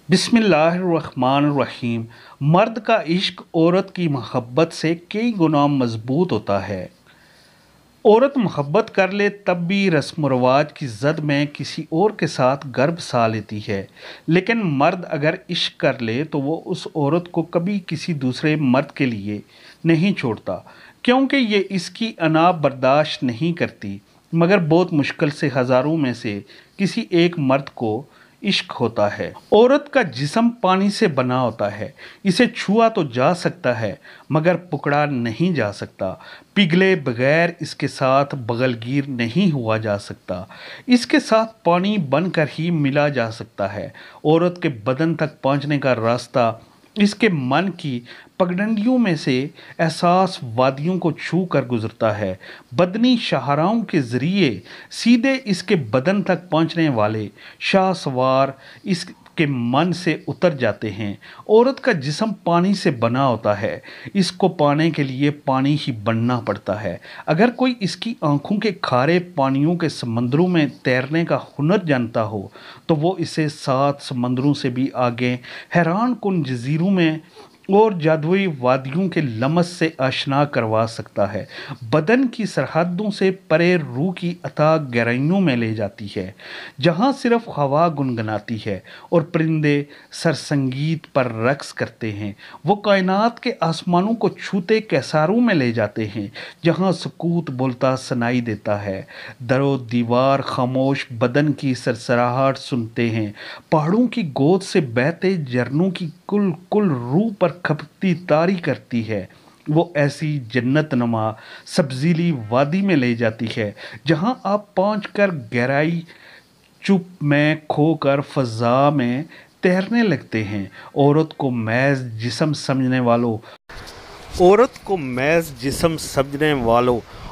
बिस्मिल्लाहिर्रहमानिर्रहीम। मर्द का इश्क औरत की मोहब्बत से कई गुना मजबूत होता है। औरत मोहब्बत कर ले तब भी रस्म व रवाज की जद में किसी और के साथ गर्भ सा लेती है, लेकिन मर्द अगर इश्क कर ले तो वो उस औरत को कभी किसी दूसरे मर्द के लिए नहीं छोड़ता, क्योंकि ये इसकी अना बर्दाश्त नहीं करती। मगर बहुत मुश्किल से हज़ारों में से किसी एक मर्द को इश्क होता है। औरत का जिस्म पानी से बना होता है, इसे छुआ तो जा सकता है मगर पकड़ा नहीं जा सकता। पिघले बगैर इसके साथ बगलगीर नहीं हुआ जा सकता। इसके साथ पानी बनकर ही मिला जा सकता है। औरत के बदन तक पहुंचने का रास्ता इसके मन की पगडंडियों में से एहसास वादियों को छू कर गुजरता है। बदनी शाहराओं के ज़रिए सीधे इसके बदन तक पहुंचने वाले शाह सवार इसके मन से उतर जाते हैं। औरत का जिस्म पानी से बना होता है, इसको पाने के लिए पानी ही बनना पड़ता है। अगर कोई इसकी आंखों के खारे पानियों के समंदरों में तैरने का हुनर जानता हो तो वो इसे 7 समंदरों से भी आगे हैरान कुन जजीरों में और जादुई वादियों के लमस से आशना करवा सकता है। बदन की सरहदों से परे रूह की अथाह गहराइयों में ले जाती है, जहाँ सिर्फ हवा गुनगुनाती है और परिंदे सरसंगीत पर रक्स करते हैं। वो कायनात के आसमानों को छूते कैसारों में ले जाते हैं, जहाँ सुकूत बोलता सुनाई देता है। दरो दीवार खामोश बदन की सरसराहट सुनते हैं। पहाड़ों की गोद से बहते झरनों की कुल कुल रूह पर खपती तारी करती है। वो ऐसी जन्नत नुमा सब्जीली वादी में ले जाती है, जहां आप पहुंचकर गहराई चुप में खोकर फजा में तैरने लगते हैं। औरत को महज जिस्म समझने वालों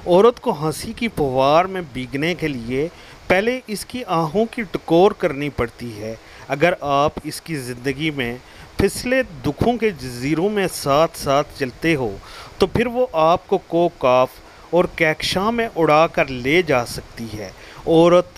औरत को हंसी की फुहार में भीगने के लिए पहले इसकी आहों की टकोर करनी पड़ती है। अगर आप इसकी ज़िंदगी में फिसले दुखों के जजीरों में साथ साथ चलते हो तो फिर वो आपको कोकाफ और कहकशां में उड़ा कर ले जा सकती है। औरत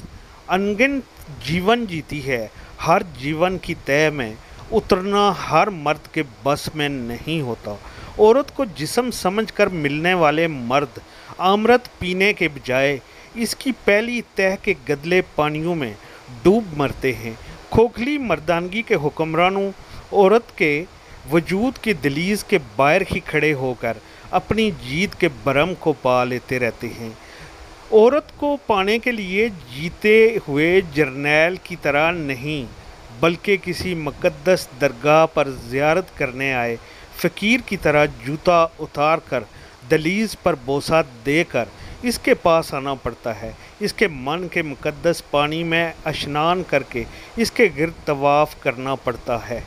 अनगिनत जीवन जीती है। हर जीवन की तय में उतरना हर मर्द के बस में नहीं होता। औरत को जिस्म समझकर मिलने वाले मर्द अमृत पीने के बजाय इसकी पहली तह के गदले पानियों में डूब मरते हैं। खोखली मर्दानगी के हुक्मरानों औरत के वजूद की दलीज के बाहर ही खड़े होकर अपनी जीत के भरम को पा लेते रहते हैं। औरत को पाने के लिए जीते हुए जर्नैल की तरह नहीं, बल्कि किसी मुक़द्दस दरगाह पर ज़ियारत करने आए फ़कीर की तरह जूता उतार कर दलीज पर बोसा देकर इसके पास आना पड़ता है। इसके मन के मुक़द्दस पानी में स्नान करके इसके गिर्द तवाफ़ करना पड़ता है।